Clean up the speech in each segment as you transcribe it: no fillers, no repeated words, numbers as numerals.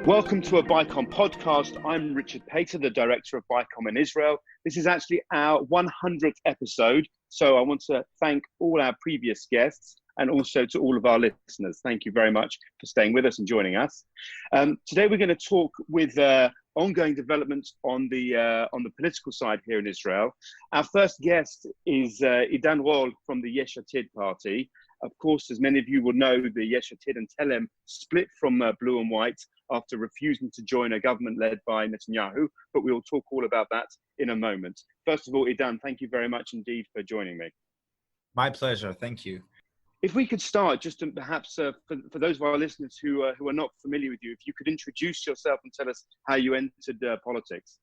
Welcome to a BICOM podcast. I'm Richard Pater, the director of BICOM in Israel. This is actually our 100th episode, so I want to thank all our previous guests and also to all of our listeners. Thank you very much for staying with us and joining us. Today we're going to talk with ongoing developments on the political side here in Israel. Our first guest is Idan Roll from the Yesh Atid party. Of course, as many of you will know, the Yesh Atid and Telem split from Blue and White after refusing to join a government led by Netanyahu, but we'll talk all about that in a moment. First of all, Idan, thank you very much indeed for joining me. My pleasure, thank you. If we could start, just to perhaps for those of our listeners who are not familiar with you, if you could introduce yourself and tell us how you entered politics.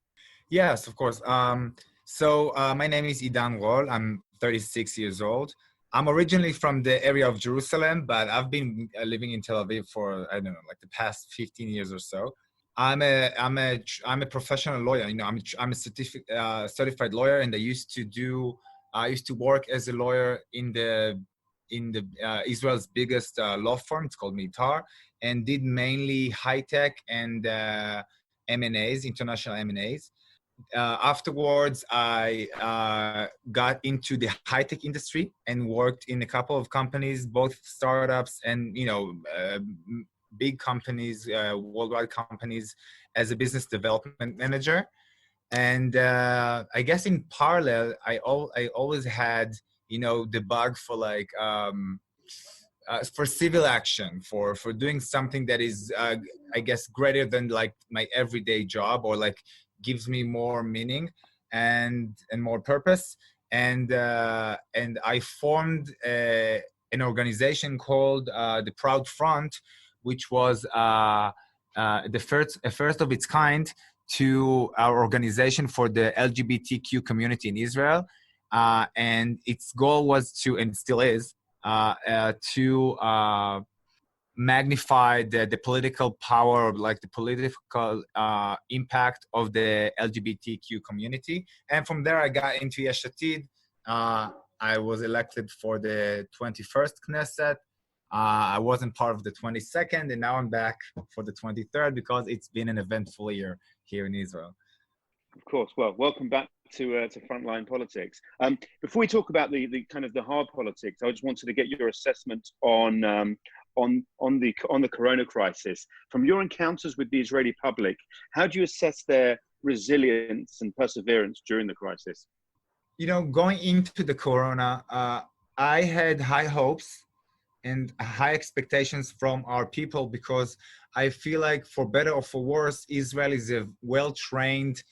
Yes, of course. So my name is Idan Roll. I'm 36 years old. I'm originally from the area of Jerusalem, but I've been living in Tel Aviv for, I don't know, like the past 15 years or so. I'm a professional lawyer. You know, I'm a certified lawyer, and I used to work as a lawyer in the Israel's biggest law firm. It's called Mitar, and did mainly high tech and M&As, international M&As. Afterwards, I got into the high-tech industry and worked in a couple of companies, both startups and, big companies, worldwide companies, as a business development manager. And I guess in parallel, I always had, the bug for for civil action, for doing something that is, I guess, greater than like my everyday job, or like gives me more meaning and more purpose. And I formed an organization called the Proud Front, which was the first of its kind to our organization for the LGBTQ community in Israel. And its goal was to, and still is, to magnify the political power, like the political impact of the LGBTQ community. And from there, I got into Yesh Atid. I was elected for the 21st Knesset. I wasn't part of the 22nd, and now I'm back for the 23rd because it's been an eventful year here in Israel. Of course. Well, welcome back to frontline politics. Before we talk about the kind of the hard politics, I just wanted to get your assessment on the corona crisis. From your encounters with the Israeli public, how do you assess their resilience and perseverance during the crisis? Going into the corona, I had high hopes and high expectations from our people, because I feel like, for better or for worse, Israel is a well-trained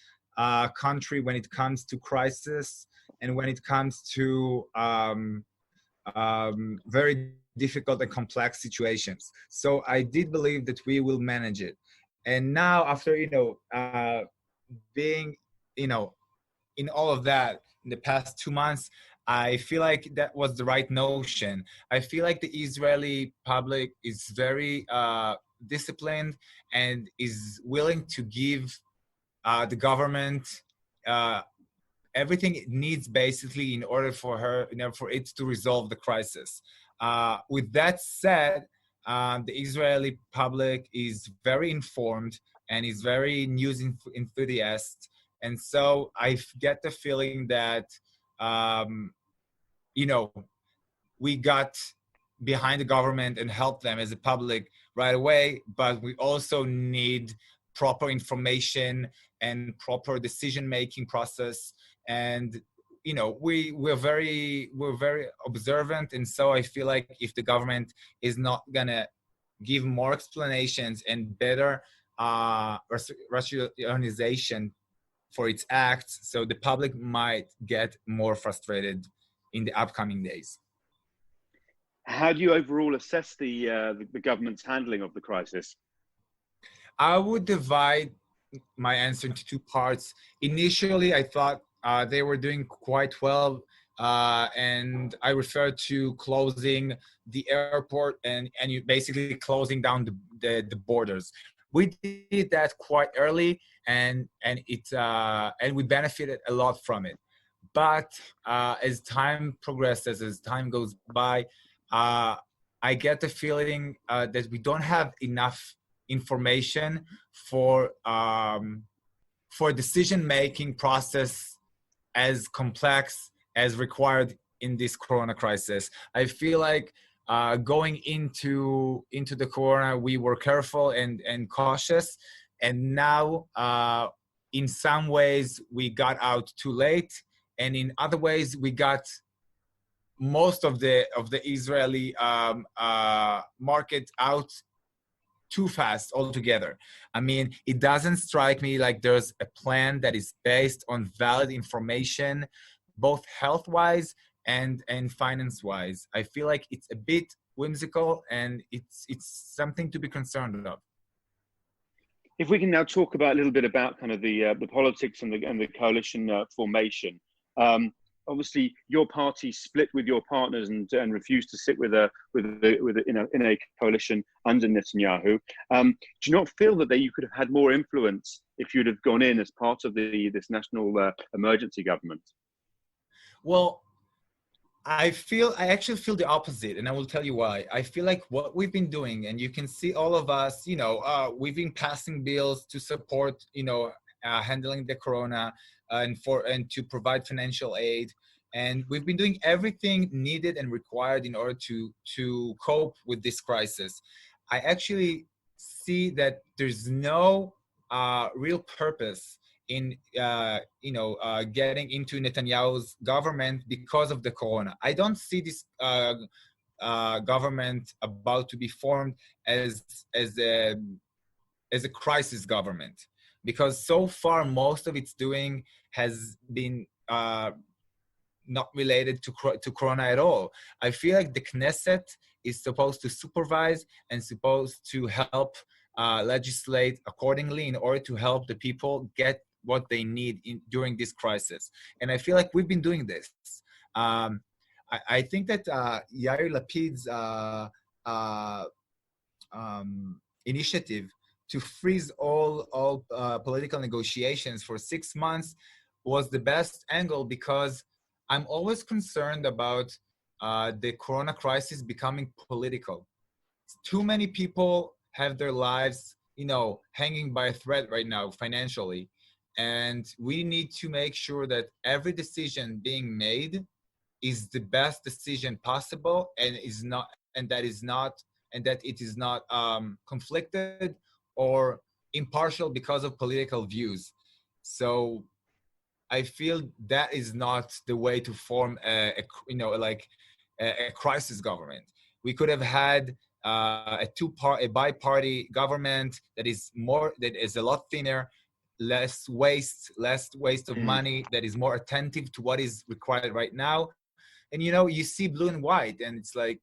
country when it comes to crisis and when it comes to very difficult and complex situations. So I did believe that we will manage it. And now, after being in all of that in the past 2 months, I feel like that was the right notion. I feel like the Israeli public is very disciplined and is willing to give the government everything it needs, basically, in order for it to resolve the crisis. With that said, the Israeli public is very informed and is very news enthusiast. And so I get the feeling that, we got behind the government and helped them as a public right away, but we also need proper information and proper decision-making process. And we're very observant, and so I feel like if the government is not gonna give more explanations and better rationalization for its acts, so the public might get more frustrated in the upcoming days. How do you overall assess the government's handling of the crisis? I would divide my answer into two parts. Initially, I thought they were doing quite well, and I referred to closing the airport and you basically closing down the borders. We did that quite early, and we benefited a lot from it. But as time progresses, as time goes by, I get the feeling that we don't have enough information for decision-making process as complex as required in this Corona crisis. I feel like going into the Corona, we were careful and cautious, and now in some ways we got out too late, and in other ways we got most of the Israeli market out too fast altogether. I mean, it doesn't strike me like there's a plan that is based on valid information, both health-wise and finance-wise. I feel like it's a bit whimsical, and it's something to be concerned of. If we can now talk about a little bit about kind of the politics and the coalition formation. Obviously, your party split with your partners and refused to sit in a coalition under Netanyahu. Do you not feel that you could have had more influence if you'd have gone in as part of this national emergency government? Well, I actually feel the opposite, and I will tell you why. I feel like what we've been doing, and you can see all of us, we've been passing bills to support, handling the Corona and to provide financial aid. And we've been doing everything needed and required in order to cope with this crisis. I actually see that there's no real purpose in getting into Netanyahu's government because of the Corona. I don't see this government about to be formed as a crisis government, because so far most of its doing has been not related to Corona at all. I feel like the Knesset is supposed to supervise and supposed to help legislate accordingly in order to help the people get what they need during this crisis. And I feel like we've been doing this. I think that Yair Lapid's initiative to freeze all political negotiations for 6 months was the best angle, because I'm always concerned about the Corona crisis becoming political. Too many people have their lives, hanging by a thread right now financially. And we need to make sure that every decision being made is the best decision possible, and that it is not conflicted or impartial because of political views. So I feel that is not the way to form a crisis government. We could have had a bi-party government that is a lot thinner, less waste of money, that is more attentive to what is required right now. And you see blue and white, and it's like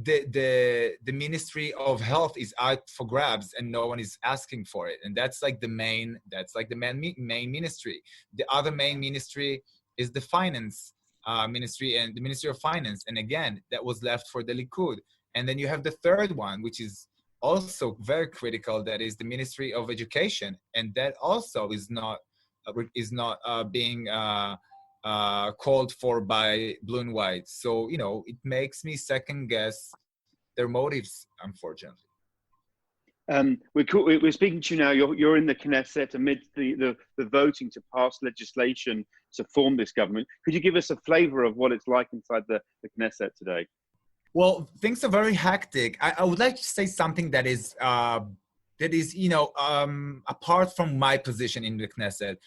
the Ministry of Health is out for grabs and no one is asking for it, and that's like the main ministry. The other main ministry is the finance ministry and the Ministry of Finance, and again that was left for the Likud. And then you have the third one, which is also very critical, that is the Ministry of Education, and that also is not being called for by blue and white. So it makes me second guess their motives, unfortunately. We're speaking to you now. You're in the Knesset amidst the voting to pass legislation to form this government. Could you give us a flavor of what it's like inside the Knesset today? Well, things are very hectic. I would like to say something that is apart from my position in the Knesset.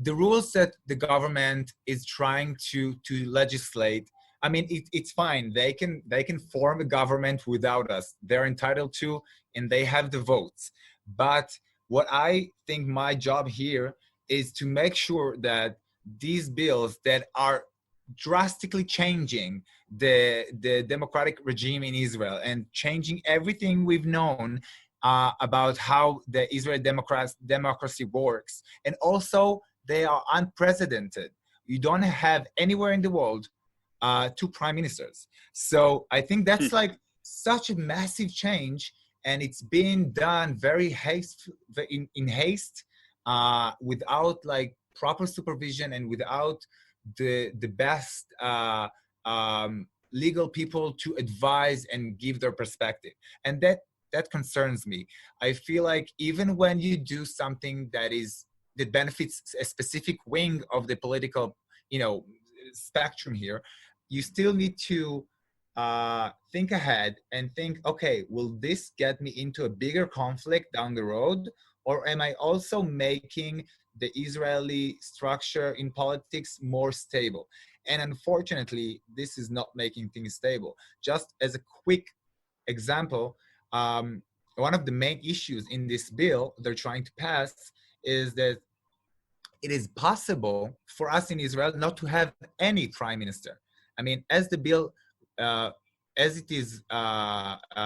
The rules that the government is trying to legislate, I mean, it's fine. They can form a government without us. They're entitled to, and they have the votes. But what I think my job here is to make sure that these bills that are drastically changing the democratic regime in Israel and changing everything we've known about how the Israeli democracy works, and also they are unprecedented. You don't have anywhere in the world two prime ministers. So I think that's like such a massive change, and it's being done very in haste, without like proper supervision and without the best legal people to advise and give their perspective. And that that concerns me. I feel like even when you do something that benefits a specific wing of the political, spectrum here, you still need to think ahead and think, okay, will this get me into a bigger conflict down the road? Or am I also making the Israeli structure in politics more stable? And unfortunately, this is not making things stable. Just as a quick example, one of the main issues in this bill they're trying to pass is that it is possible for us in Israel not to have any prime minister. I mean, as the bill, as it is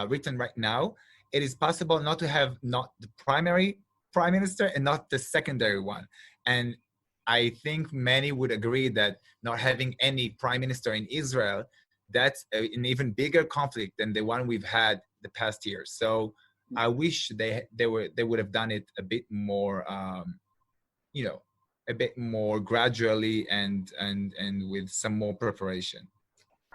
written right now, it is possible not to have not the primary prime minister and not the secondary one. And I think many would agree that not having any prime minister in Israel, that's an even bigger conflict than the one we've had the past years. So I wish they would have done it a bit more, a bit more gradually and with some more preparation.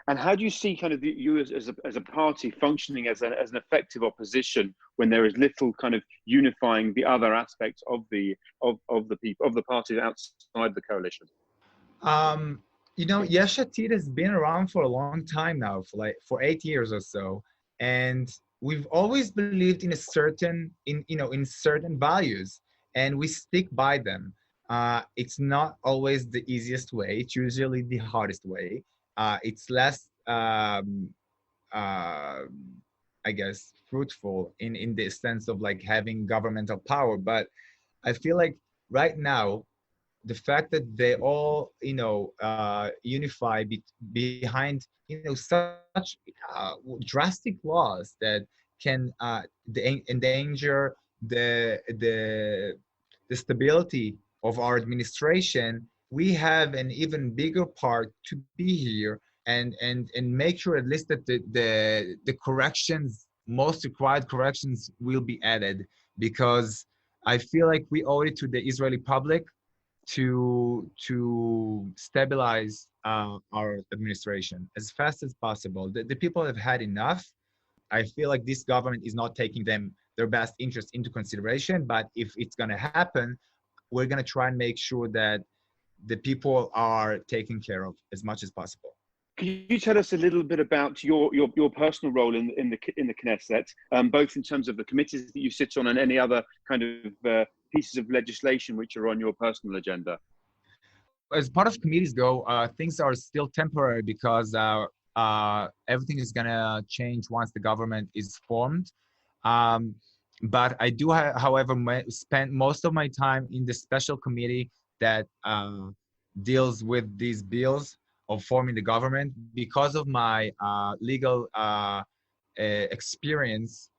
And how do you see kind of you as a party functioning as an effective opposition when there is little kind of unifying the other aspects of the people of the parties outside the coalition? Yesh Atid has been around for a long time now, for 8 years or so, and we've always believed in in certain values, and we stick by them. It's not always the easiest way. It's usually the hardest way. It's less, I guess, fruitful in the sense of like having governmental power. But I feel like right now, the fact that they all, unify behind, such drastic laws that can endanger the stability of our administration, we have an even bigger part to be here and make sure at least that the corrections, most required corrections, will be added, because I feel like we owe it to the Israeli public to stabilize our administration as fast as possible. The people have had enough. I feel like this government is not taking their best interest into consideration, but if it's going to happen, we're going to try and make sure that the people are taken care of as much as possible. Can you tell us a little bit about your personal role in the Knesset, both in terms of the committees that you sit on and any other kind of pieces of legislation which are on your personal agenda? As part of committees go, things are still temporary because everything is going to change once the government is formed. But I do, however, spend most of my time in the special committee that deals with these bills of forming the government. Because of my legal experience,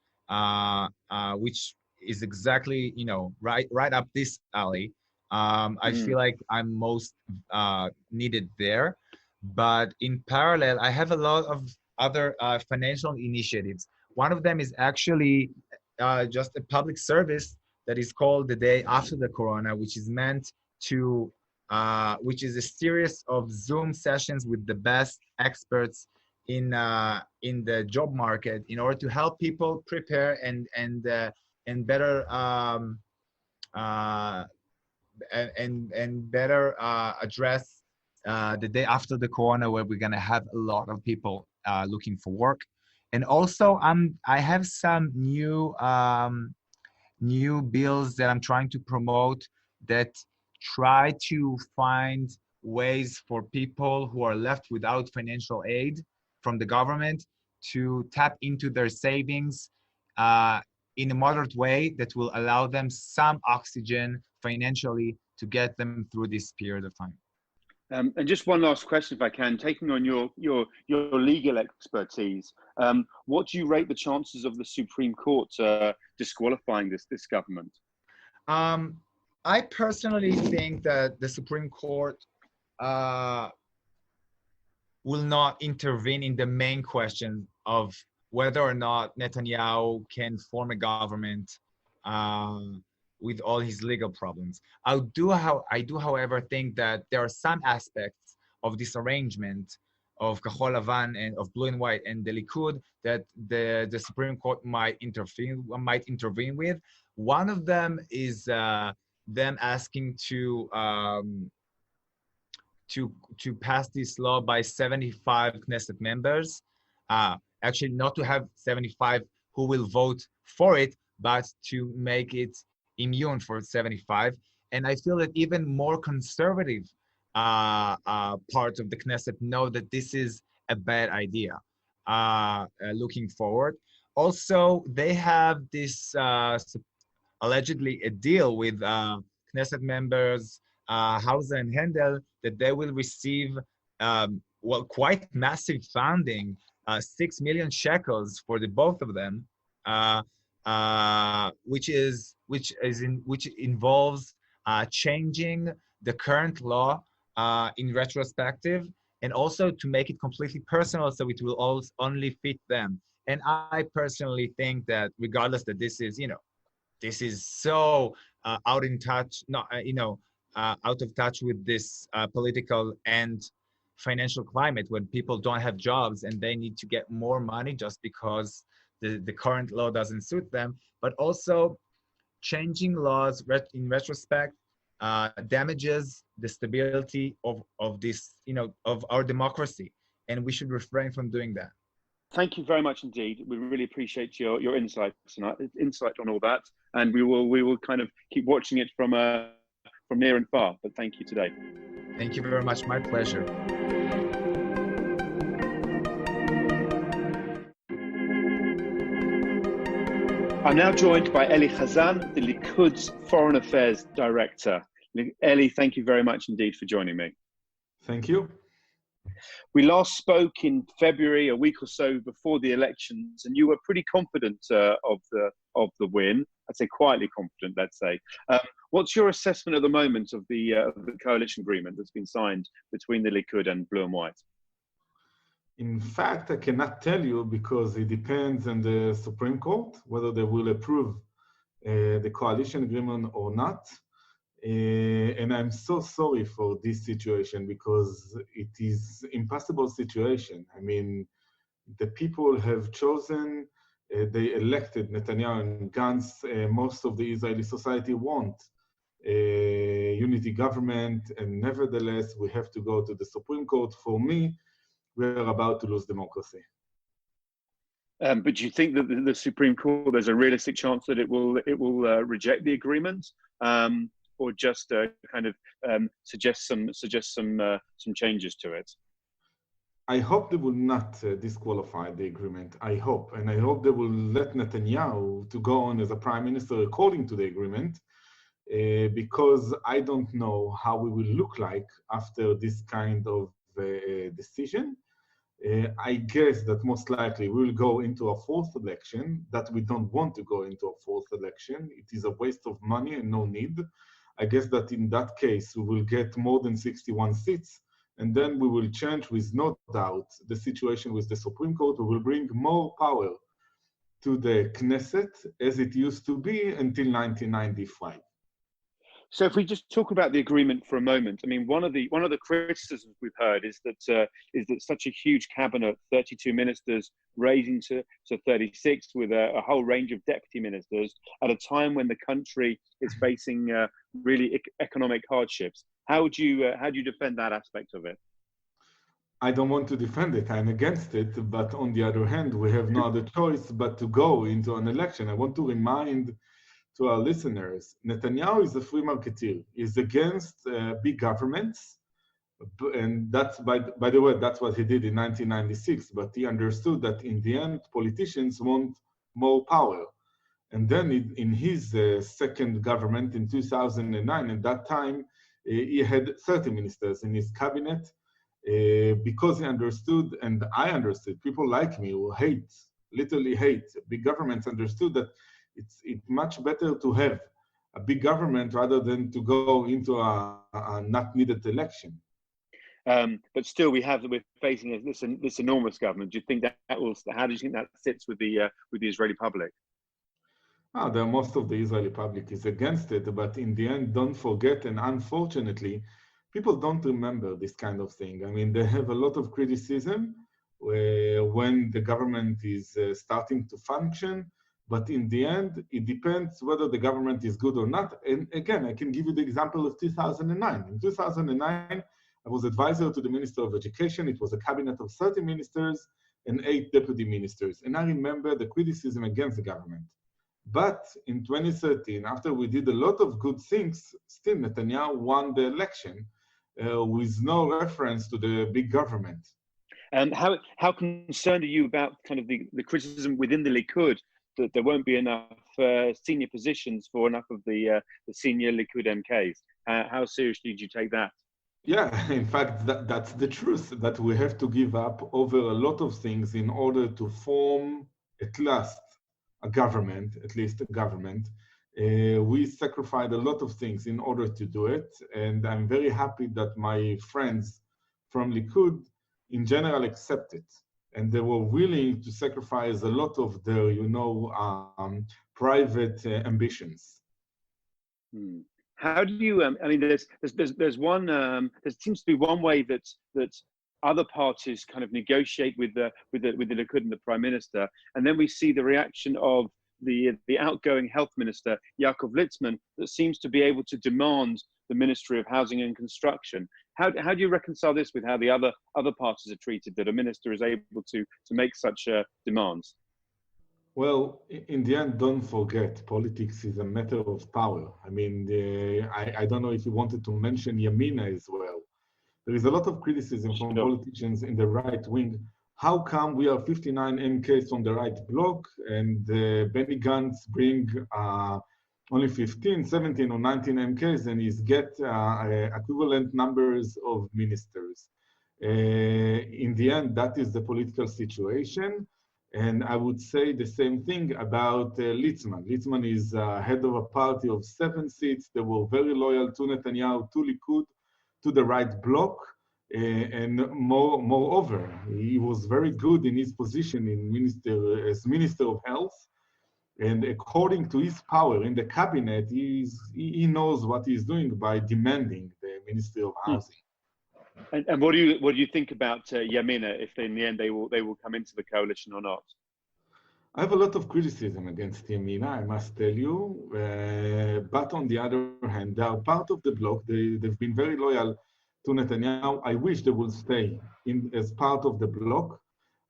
which is exactly, right up this alley. I feel like I'm most needed there. But in parallel, I have a lot of other financial initiatives. One of them is actually just a public service that is called The Day After the Corona, which is meant to, which is a series of Zoom sessions with the best experts in the job market in order to help people prepare and better and better address the day after the corona, where we're gonna have a lot of people looking for work. And also, I have some new bills that I'm trying to promote that try to find ways for people who are left without financial aid from the government to tap into their savings in a moderate way that will allow them some oxygen financially to get them through this period of time. And just one last question, if I can, taking on your legal expertise, what do you rate the chances of the Supreme Court disqualifying this government? I personally think that the Supreme Court will not intervene in the main question of whether or not Netanyahu can form a government with all his legal problems. I do, however, think that there are some aspects of this arrangement of Kahol Lavan and of Blue and White and the Likud that the Supreme Court might intervene with. One of them is them asking to pass this law by 75 Knesset members. Actually, not to have 75 who will vote for it, but to make it immune for 75. And I feel that even more conservative parts of the Knesset know that this is a bad idea looking forward. Also, they have this allegedly a deal with Knesset members Hauser and Handel that they will receive quite massive funding, 6 million shekels for the both of them, which involves changing the current law in retrospective, and also to make it completely personal so it will only fit them. And I personally think that regardless that this is so out of touch with this political and financial climate when people don't have jobs and they need to get more money just because the current law doesn't suit them. But also changing laws in retrospect damages the stability of this, of our democracy. And we should refrain from doing that. Thank you very much indeed. We really appreciate your insight on all that, and we will kind of keep watching it from near and far. But thank you today. Thank you very much. My pleasure. I'm now joined by Eli Hazan, the Likud's Foreign Affairs Director. Eli, thank you very much indeed for joining me. Thank you. We last spoke in February, a week or so before the elections, and you were pretty confident of the win. I'd say quietly confident, let's say. What's your assessment at the moment of the coalition agreement that's been signed between the Likud and Blue and White? In fact, I cannot tell you because it depends on the Supreme Court, whether they will approve the coalition agreement or not. And I'm so sorry for this situation because it is impossible situation. I mean, the people have chosen, they elected Netanyahu and Gantz. Most of the Israeli society want a unity government, and nevertheless, we have to go to the Supreme Court. For me, we're about to lose democracy. But do you think that the Supreme Court, there's a realistic chance that it will reject the agreement? Or just kind of suggest some changes to it? I hope they will not disqualify the agreement. I hope, and I hope they will let Netanyahu to go on as a prime minister according to the agreement, because I don't know how we will look like after this kind of decision. I guess that most likely we will go into a fourth election, that we don't want to go into a fourth election. It is a waste of money and no need. I guess that in that case, we will get more than 61 seats, and then we will change with no doubt the situation with the Supreme Court. We will bring more power to the Knesset as it used to be until 1995. So if we just talk about the agreement for a moment, I mean, one of the criticisms we've heard is that such a huge cabinet, 32 ministers, raising to 36, with a whole range of deputy ministers, at a time when the country is facing really economic hardships. How do you defend that aspect of it? I don't want to defend it. I'm against it. But on the other hand, we have no other choice but to go into an election. I want to remind to our listeners, Netanyahu is a free marketeer. He's against big governments. And that's, by the way, that's what he did in 1996. But he understood that in the end, politicians want more power. And then in his second government in 2009, at that time, he had 30 ministers in his cabinet because he understood, and I understood, people like me who literally hate big governments, understood that it's much better to have a big government rather than to go into a not needed election. But still, we're facing this enormous government. Do you think how do you think that sits with the Israeli public? Most of the Israeli public is against it, but in the end, don't forget, and unfortunately, people don't remember this kind of thing. I mean, they have a lot of criticism when the government is starting to function, but in the end, it depends whether the government is good or not. And again, I can give you the example of 2009. In 2009, I was advisor to the Minister of Education. It was a cabinet of 30 ministers and 8 deputy ministers. And I remember the criticism against the government. But in 2013, after we did a lot of good things, still Netanyahu won the election with no reference to the big government. How concerned are you about kind of the criticism within the Likud that there won't be enough senior positions for enough of the senior Likud MKs? How seriously do you take that? Yeah, in fact, that's the truth, that we have to give up over a lot of things in order to form at last a government, at least a government. We sacrificed a lot of things in order to do it, and I'm very happy that my friends from Likud in general accept it, and they were willing to sacrifice a lot of their, private ambitions. How do you? I mean, there's one. There seems to be one way that other parties kind of negotiate with the Likud and the Prime Minister, and then we see the reaction of the outgoing Health Minister Yaakov Litzman that seems to be able to demand the Ministry of Housing and Construction. How do you reconcile this with how the other parties are treated, that a minister is able to make such demands? Well, in the end, don't forget, politics is a matter of power. I mean, I don't know if you wanted to mention Yamina as well. There is a lot of criticism from politicians in the right wing. How come we are 59 MKs on the right bloc and Benny Gantz bring only 15, 17 or 19 MKs and he's get equivalent numbers of ministers? In the end, that is the political situation. And I would say the same thing about Litzman. Litzman is head of a party of 7 seats. They were very loyal to Netanyahu, to Likud, to the right bloc. And moreover, he was very good in his position as Minister of Health. And according to his power in the cabinet, he knows what he's doing by demanding the Ministry of Housing. And what do you think about Yamina, if in the end they will come into the coalition or not? I have a lot of criticism against Yamina, I must tell you. But on the other hand, they are part of the bloc. They've been very loyal to Netanyahu. I wish they would stay as part of the bloc.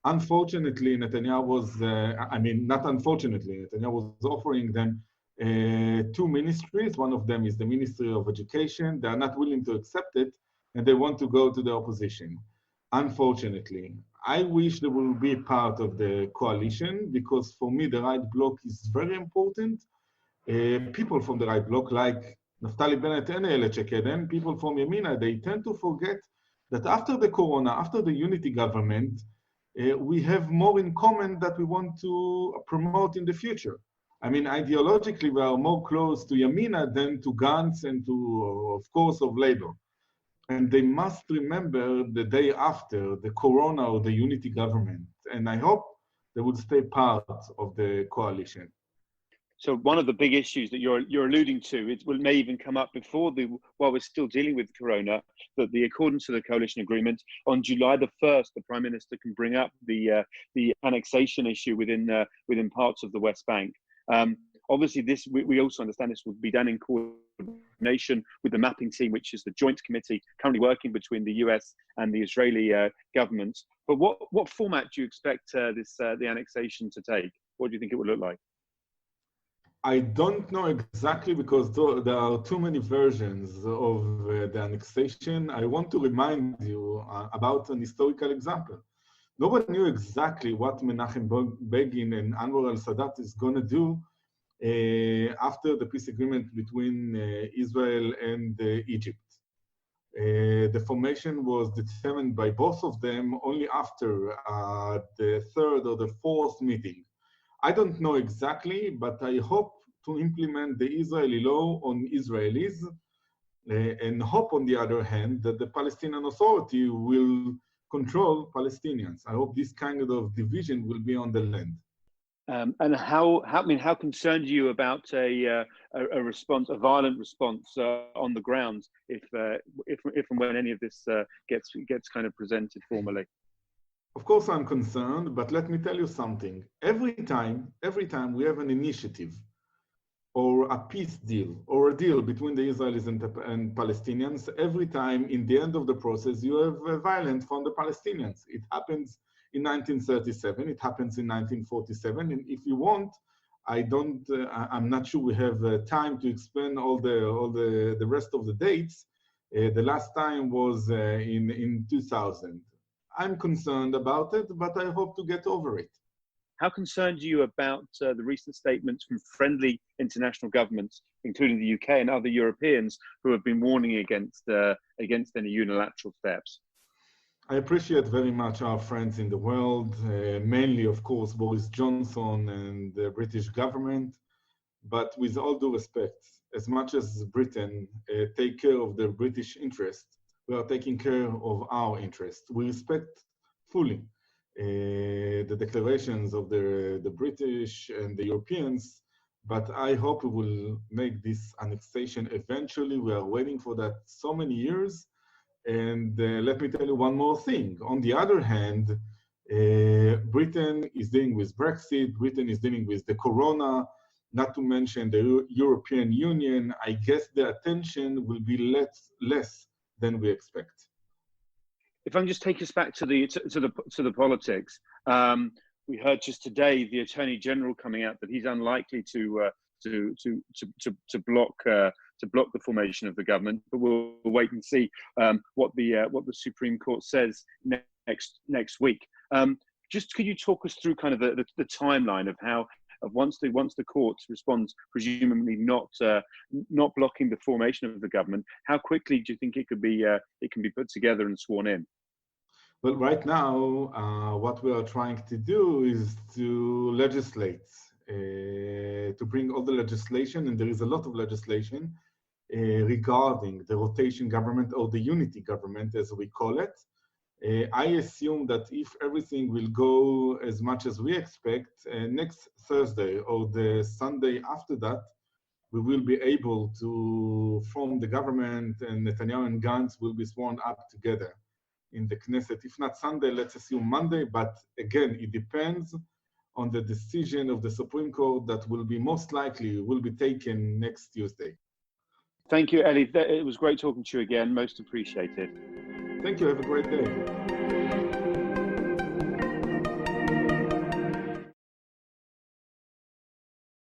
Unfortunately, Netanyahu was, not unfortunately, Netanyahu was offering them 2 ministries. One of them is the Ministry of Education. They are not willing to accept it, and they want to go to the opposition. Unfortunately, I wish they will be part of the coalition, because for me, the right bloc is very important. People from the right bloc, like Naftali Bennett and Eli Hazan, and people from Yamina, they tend to forget that after the Corona, after the unity government, we have more in common that we want to promote in the future. I mean, ideologically, we are more close to Yamina than to Gantz and to, of course, of Labor. And they must remember the day after the Corona or the unity government. And I hope they will stay part of the coalition. So one of the big issues that you're alluding to, it may even come up while we're still dealing with Corona, that according to the coalition agreement, on July the 1st, the Prime Minister can bring up the annexation issue within parts of the West Bank. Obviously, we also understand this will be done in coordination with the mapping team, which is the joint committee currently working between the US and the Israeli government. But what format do you expect the annexation to take? What do you think it would look like? I don't know exactly, because there are too many versions of the annexation. I want to remind you about an historical example. Nobody knew exactly what Menachem Begin and Anwar al-Sadat is going to do after the peace agreement between Israel and Egypt. The formation was determined by both of them only after the 3rd or the 4th meeting. I don't know exactly, but I hope to implement the Israeli law on Israelis, and hope, on the other hand, that the Palestinian Authority will control Palestinians. I hope this kind of division will be on the land. And how concerned are you about a response, a violent response on the ground, if and when any of this gets kind of presented formally? Of course, I'm concerned, but let me tell you something. Every time we have an initiative or a peace deal or a deal between the Israelis and Palestinians, every time in the end of the process, you have violence from the Palestinians. It happens in 1937, it happens in 1947, and if you want, I'm not sure we have time to explain all the rest of the dates. The last time was in 2000. I'm concerned about it, but I hope to get over it. How concerned are you about the recent statements from friendly international governments, including the UK and other Europeans, who have been warning against any unilateral steps? I appreciate very much our friends in the world, mainly, of course, Boris Johnson and the British government. But with all due respect, as much as Britain take care of their British interests, we are taking care of our interests. We respect fully the declarations of the British and the Europeans, but I hope we will make this annexation eventually. We are waiting for that so many years. And let me tell you one more thing. On the other hand, Britain is dealing with Brexit, Britain is dealing with the corona, not to mention the European Union. I guess the attention will be less than we expect. If I can just take us back to the politics, we heard just today the Attorney General coming out that he's unlikely to block the formation of the government, but we'll wait and see what the Supreme Court says next week. Just could you talk us through kind of the timeline of how once the court responds, presumably not blocking the formation of the government, how quickly do you think it can be put together and sworn in? Well, right now, what we are trying to do is to legislate, to bring all the legislation, and there is a lot of legislation regarding the rotation government or the unity government, as we call it. I assume that if everything will go as much as we expect, next Thursday or the Sunday after that, we will be able to form the government, and Netanyahu and Gantz will be sworn up together in the Knesset. If not Sunday, let's assume Monday, but again, it depends on the decision of the Supreme Court that will be most likely will be taken next Tuesday. Thank you, Eli. It was great talking to you again. Most appreciated. Thank you. Have a great day.